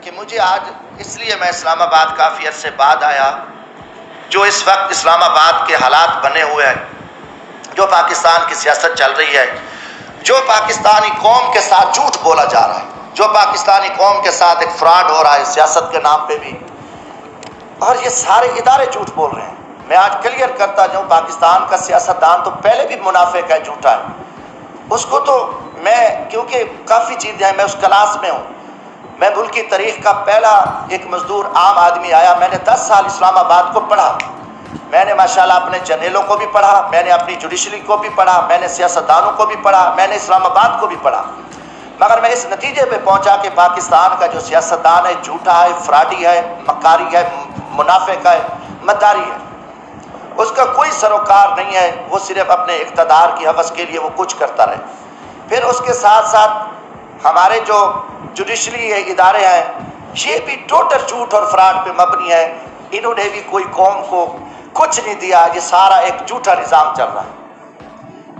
کہ مجھے آج اس لیے میں اسلام آباد کافی عرصے بعد آیا، جو اس وقت اسلام آباد کے حالات بنے ہوئے ہیں، جو پاکستان کی سیاست چل رہی ہے، جو پاکستانی قوم کے ساتھ جھوٹ بولا جا رہا ہے، جو پاکستانی قوم کے ساتھ ایک فراڈ ہو رہا ہے سیاست کے نام پہ بھی، اور یہ سارے ادارے جھوٹ بول رہے ہیں۔ میں آج کلیئر کرتا جاؤں، پاکستان کا سیاستدان تو پہلے بھی منافق ہے، جھوٹا ہے، اس کو تو میں، کیونکہ کافی چیزیں ہیں، میں اس کلاس میں ہوں، میں ملک کی تاریخ کا پہلا ایک مزدور عام آدمی آیا، میں نے 10 سال اسلام آباد کو پڑھا، میں نے ماشاءاللہ اپنے جرنیلوں کو بھی پڑھا، میں نے اپنی جوڈیشری کو بھی پڑھا، میں نے سیاستدانوں کو بھی پڑھا، میں نے اسلام آباد کو بھی پڑھا، مگر میں اس نتیجے پہ پہنچا کہ پاکستان کا جو سیاستدان ہے جھوٹا ہے، فراڈی ہے، مکاری ہے، منافق ہے، مداری ہے، اس کا کوئی سروکار نہیں ہے، وہ صرف اپنے اقتدار کی حوث کے لیے وہ کچھ کرتا رہے۔ پھر اس کے ساتھ ساتھ ہمارے جو جوڈیشری ادارے ہیں، یہ بھی ٹوٹل جھوٹ اور فراڈ پہ مبنی ہے، انہوں نے بھی کوئی قوم کو کچھ نہیں دیا، یہ سارا ایک جھوٹا نظام چل رہا ہے،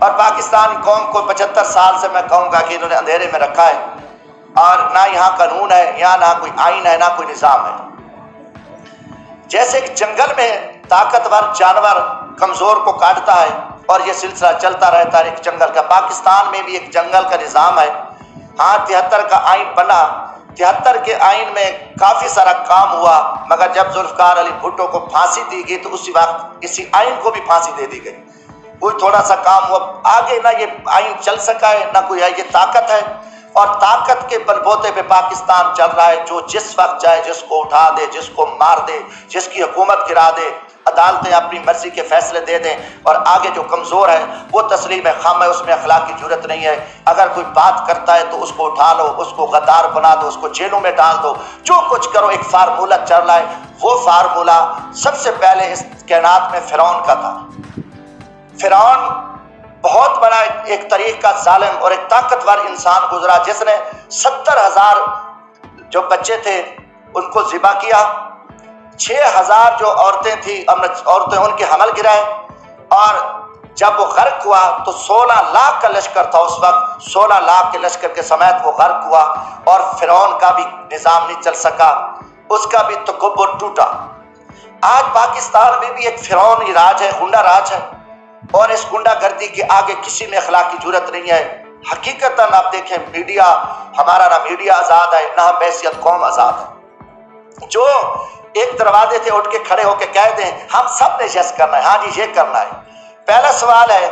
اور پاکستانی قوم کو 75 سال سے میں کہوں گا کہ انہوں نے اندھیرے میں رکھا ہے، اور نہ یہاں قانون ہے، یہاں نہ کوئی آئین ہے، نہ کوئی نظام ہے۔ جیسے کہ جنگل میں طاقتور جانور کمزور کو کاٹتا ہے اور یہ سلسلہ چلتا رہتا ہے ایک جنگل کا، پاکستان میں بھی ایک جنگل کا نظام ہے۔ ہاں 73 کا آئین بنا، 73 کے آئین میں کافی سارا کام ہوا، مگر جب ذوالفقار علی بھٹو کو پھانسی دی گئی تو اسی وقت اسی آئین کو بھی پھانسی دے دی گئی، کوئی تھوڑا سا کام ہوا، آگے نہ یہ آئین چل سکا ہے، نہ کوئی ہے، یہ طاقت ہے، اور طاقت کے بل بوتے پہ پاکستان چل رہا ہے، جو جس وقت چاہے جس کو اٹھا دے، جس کو مار دے، جس کی حکومت گرا دے، عدالتیں اپنی مرضی کے فیصلے دے دیں، اور آگے جو کمزور ہے وہ تسلیم خم ہے، اس میں اخلاق کی جرت نہیں ہے، اگر کوئی بات کرتا ہے تو اس کو اٹھا لو، اس کو غدار بنا دو، اس کو جیلوں میں ڈال دو، جو کچھ کرو، ایک فارمولہ چل رہا ہے۔ وہ فارمولہ سب سے پہلے اس کائنات میں فرعون کا تھا۔ فرعون بہت بڑا ایک طریق کا ظالم اور ایک طاقتور انسان گزرا، جس نے 70,000 جو بچے تھے ان کو ذبح کیا، 6,000 جو عورتیں تھیں عورتیں ان کے حمل گرائے، اور جب وہ غرق ہوا تو 16 لاکھ کا لشکر تھا اس وقت، 16 لاکھ کے لشکر کے سمیت وہ غرق ہوا، اور فرعون کا بھی نظام نہیں چل سکا، اس کا بھی تکبر ٹوٹا۔ آج پاکستان میں بھی ایک فرعونی راج ہے، غنڈہ راج ہے، اور اس غنڈہ گردی کے آگے کسی میں اخلاق کی جرت نہیں ہے۔ حقیقتاً آپ دیکھیں، میڈیا ہمارا، نہ میڈیا آزاد ہے، نہ بحیثیت قوم آزاد ہے۔ جو ایک دروازے سے اٹھ کے کھڑے ہو کے کہہ دیں ہم سب نے یس کرنا ہے، ہاں جی یہ کرنا ہے۔ پہلا سوال ہے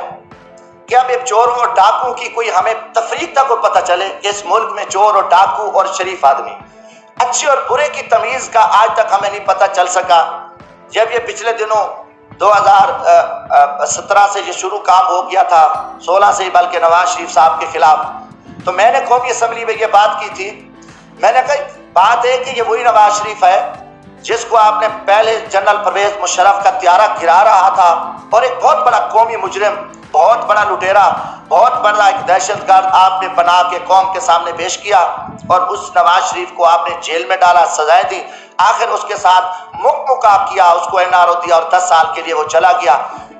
کہ اب چوروں اور ڈاکو کی کوئی ہمیں تفریق تک کو پتہ چلے کہ اس ملک میں چور اور ڈاکو اور شریف آدمی، اچھے اور برے کی تمیز کا آج تک ہمیں نہیں پتہ چل سکا۔ جب یہ پچھلے دنوں 2017 سے یہ شروع کام ہو گیا تھا، 16 سے ہی بلکہ، نواز شریف صاحب کے خلاف، تو میں نے قومی اسمبلی میں یہ بات کی تھی، میں نے کہا بات ہے کہ یہ وہی نواز شریف ہے جس کو آپ نے پہلے جنرل پرویز مشرف کا طیارہ گرا رہا تھا، اور ایک بہت بڑا قومی مجرم، بہت بڑا لٹیرا، بہت بڑا ایک دہشت گرد آپ نے بنا کے قوم کے سامنے پیش کیا، اور اس نواز شریف کو آپ نے جیل میں ڈالا، سزائیں دی، آخر اس کے ساتھ مکاب کیا، اس کو NRO دیا، اور 10 سال کے لیے وہ چلا گیا۔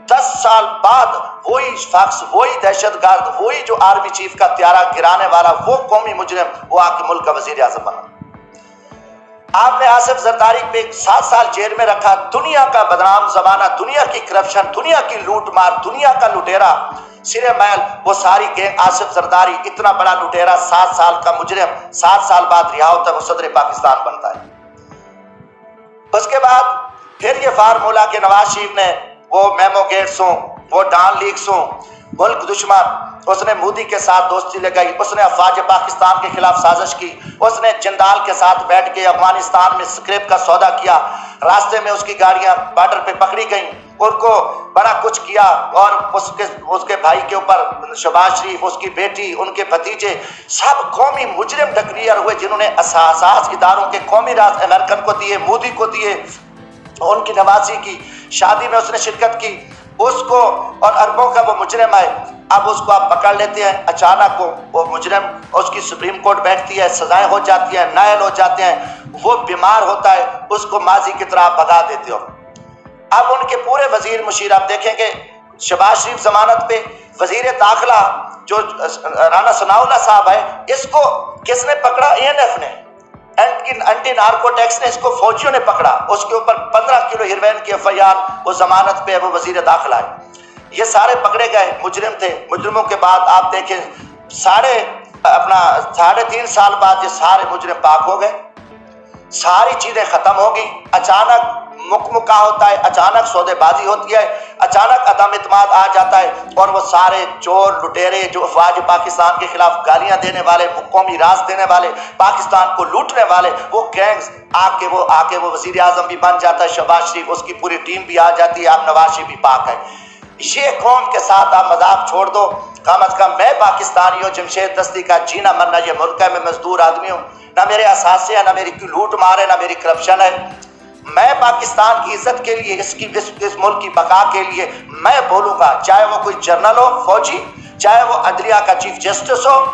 10 سال بعد وہی شخص، وہی دہشت گرد، وہی جو آرمی چیف کا طیارہ گرانے والا، وہ قومی مجرم، وہ آ کے ملک کا وزیر اعظم بنا۔ آپ نے آصف زرداری پہ 7 سال جیل میں رکھا، دنیا کا بدنام زمانہ، دنیا کی کرپشن، دنیا کی لوٹ مار، دنیا کا لٹیرا، سرے محل، وہ ساری گینگ، آصف زرداری اتنا بڑا لٹیرا، 7 سال کا مجرم، 7 سال بعد رہا ہوتا ہے، وہ صدر پاکستان بنتا ہے۔ اس کے بعد پھر یہ فارمولہ کہ نواز شریف نے وہ میمو گیٹس ہوں، وہ ڈان لیکس ہوں، ملک دشمن، اس نے مودی کے ساتھ دوستی لگائی، اس نے افواج پاکستان کے خلاف سازش کی، اس نے جندال کے ساتھ بیٹھ کے افغانستان میں اسکریپ کا سودا کیا، راستے میں اس کی گاڑیاں بارڈر پہ پکڑی گئیں، ان کو بڑا کچھ کیا، اور اس کے بھائی کے اوپر شہباز شریف، اس کی بیٹی، ان کے بھتیجے، سب قومی مجرم ڈکلیئر ہوئے، جنہوں نے اساس اداروں کے قومی راز امریکن کو دیے، مودی کو دیے، ان کی نوازی کی، شادی میں اس نے شرکت کی، اس کو، اور اربوں کا وہ مجرم ہے۔ اب اس کو آپ پکڑ لیتے ہیں، اچانک وہ مجرم، اس کی سپریم کورٹ بیٹھتی ہے، سزائیں ہو جاتی ہیں، نائل ہو جاتے ہیں، وہ بیمار ہوتا ہے، اس کو ماضی کی طرح بھگا دیتے ہو۔ اب ان کے پورے وزیر مشیر آپ دیکھیں گے، شہباز شریف ضمانت پہ، وزیر داخلہ جو رانا ثناء اللہ صاحب ہے، اس کو کس نے پکڑا؟ ANF نے، اینٹی نارکوٹیکس نے اس کو فوجیوں نے پکڑا، اس کے اوپر 15 کلو ہیروین کی FIR، وہ ضمانت پہ وہ وزیر داخلہ ہے۔ یہ سارے پکڑے گئے، مجرم تھے۔ مجرموں کے بعد آپ دیکھیں 3.5 سال بعد یہ سارے مجرم پاک ہو گئے، ساری چیزیں ختم ہو گئی۔ اچانک مکمکا ہوتا ہے، اچانک سودے بازی ہوتی ہے، اچانک عدم اعتماد آ جاتا ہے، اور وہ سارے چور لٹیرے جو افواج پاکستان کے خلاف گالیاں دینے والے، قومی راز دینے والے، پاکستان کو لوٹنے والے، وہ گینگز آ کے وہ وزیر اعظم بھی بن جاتا ہے شہباز شریف، اس کی پوری ٹیم بھی آ جاتی ہے، اب نواز شریف بھی پاک ہے۔ یہ قوم کے ساتھ آپ مذاق چھوڑ دو، کم از کم میں پاکستانی ہوں، جمشید دستی کا جینا مرنا یہ ملک ہے، میں مزدور آدمی ہوں، نہ میرے اثاثے ہیں، نہ میری کوئی لوٹ مار ہے، نہ میری کرپشن ہے۔ میں پاکستان کی عزت کے لیے، اس ملک کی بقا کے لیے میں بولوں گا، چاہے وہ کوئی جنرل ہو، فوجی، چاہے وہ عدلیہ کا چیف جسٹس ہو،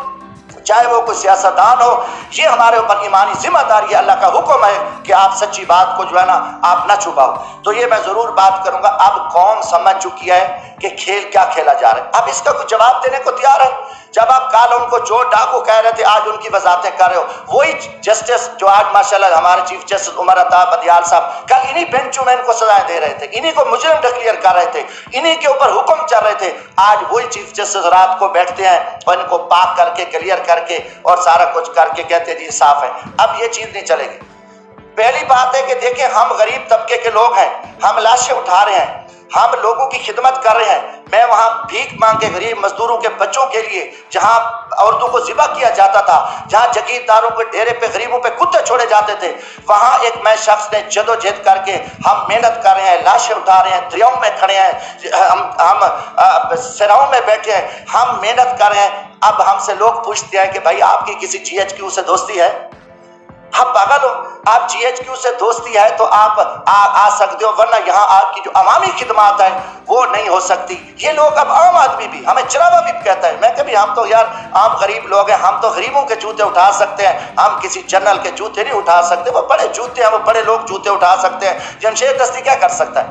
چاہے وہ کوئی سیاستدان ہو، یہ ہمارے اوپر ایمانی ذمہ داری ہے، اللہ کا حکم ہے کہ آپ سچی بات کو جو ہے نا آپ نہ چھپاؤ۔ تو یہ میں ضرور بات کروں گا، اب قوم سمجھ چکی ہے کہ کھیل کیا کھیلا جا رہا ہے، اب اس کا کوئی جواب دینے کو تیار ہے۔ جب آپ کل ان کو چور ڈاکو کہہ رہے تھے، آج ان کی وضاحتیں کر رہے ہو، وہی جسٹس جو آج ماشاءاللہ ہمارے چیف جسٹس عمر عطا بدیال صاحب کل انہی بینچوں میں ان کو سزائیں دے رہے تھے، انہی کو مجرم ڈکلیئر کر رہے تھے، انہی کے اوپر حکم چل رہے تھے، آج وہی چیف جسٹس رات کو بیٹھتے ہیں اور ان کو پاک کر کے کلیئر کر کے اور سارا کچھ کر کے کہتے ہیں جی صاف ہے۔ اب یہ چیز نہیں چلے گی۔ پہلی بات ہے کہ دیکھیں ہم غریب طبقے کے لوگ ہیں، ہم لاشیں اٹھا رہے ہیں، ہم لوگوں کی خدمت کر رہے ہیں۔ میں وہاں بھیک مانگ کے غریب مزدوروں کے بچوں کے لیے، جہاں عورتوں کو ذبح کیا جاتا تھا، جہاں جگیرداروں کے ڈیرے پہ غریبوں پہ کتے چھوڑے جاتے تھے، وہاں ایک میں شخص نے جدوجہد کر کے ہم محنت کر رہے ہیں، لاشیں اٹھا رہے ہیں، دریاؤں میں کھڑے ہیں، ہم سراؤں میں بیٹھے ہیں، ہم محنت کر رہے ہیں۔ اب ہم سے لوگ پوچھتے ہیں کہ بھائی آپ کی کسی GHQ سے دوستی ہے؟ آپ پاگل ہو؟ آپ GHQ سے دوستی ہے تو آپ آ سکتے ہو، ورنہ یہاں آپ کی جو عوامی خدمات ہے وہ نہیں ہو سکتی۔ یہ لوگ اب عام آدمی بھی ہمیں چراوا بھی کہتا ہے، میں کبھی ہم تو یار عام غریب لوگ ہیں، ہم تو غریبوں کے جوتے اٹھا سکتے ہیں، ہم کسی جنرل کے جوتے نہیں اٹھا سکتے، وہ بڑے جوتے ہیں، وہ بڑے لوگ جوتے اٹھا سکتے ہیں، جمشید دستی کیا کر سکتا ہے؟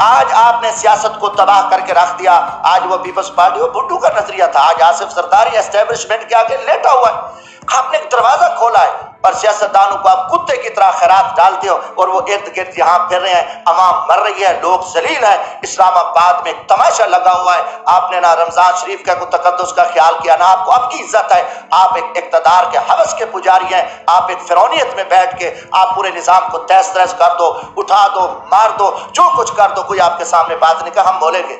آج آپ نے سیاست کو تباہ کر کے رکھ دیا۔ آج وہ پیپلز پارٹی، وہ بھٹو کا نظریہ تھا، آج آصف زرداری اسٹیبلشمنٹ کے آگے لیٹا ہوا ہے۔ آپ نے ایک دروازہ کھولا ہے اور سیاستدانوں کو آپ کتے کی طرح خیرات ڈالتے ہو، اور وہ ارد گرد یہاں پھر رہے ہیں، عوام مر رہی ہے، لوگ ذلیل ہیں۔ اسلام آباد میں ایک تماشا لگا ہوا ہے، آپ نے نہ رمضان شریف کا کوئی تقدس کا خیال کیا، نہ آپ کو آپ کی عزت ہے، آپ ایک اقتدار کے ہوس کے پجاری ہیں، آپ ایک فرعونیت میں بیٹھ کے آپ پورے نظام کو تہس تہس کر دو، اٹھا دو، مار دو، جو کچھ کر دو، کوئی آپ کے سامنے بات نہیں کہا۔ ہم بولیں گے،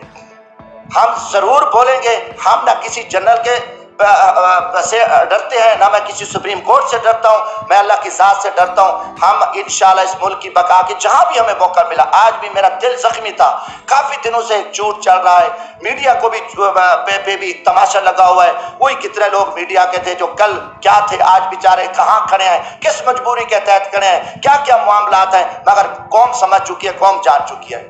ہم ضرور بولیں گے، ہم نہ کسی جنرل کے سے ڈرتے ہیں، نہ میں کسی سپریم کورٹ سے ڈرتا ہوں، میں اللہ کی ذات سے ڈرتا ہوں۔ ہم انشاءاللہ اس ملک کی بقا کے جہاں بھی ہمیں موقع ملا، آج بھی میرا دل زخمی تھا، کافی دنوں سے جھوٹ چل رہا ہے، میڈیا کو بھی پہ بھی تماشا لگا ہوا ہے، وہی کتنے لوگ میڈیا کے تھے جو کل کیا تھے، آج بیچارے کہاں کھڑے ہیں، کس مجبوری کے تحت کھڑے ہیں، کیا کیا معاملات ہیں، مگر قوم سمجھ چکی ہے، قوم جان چکی ہے۔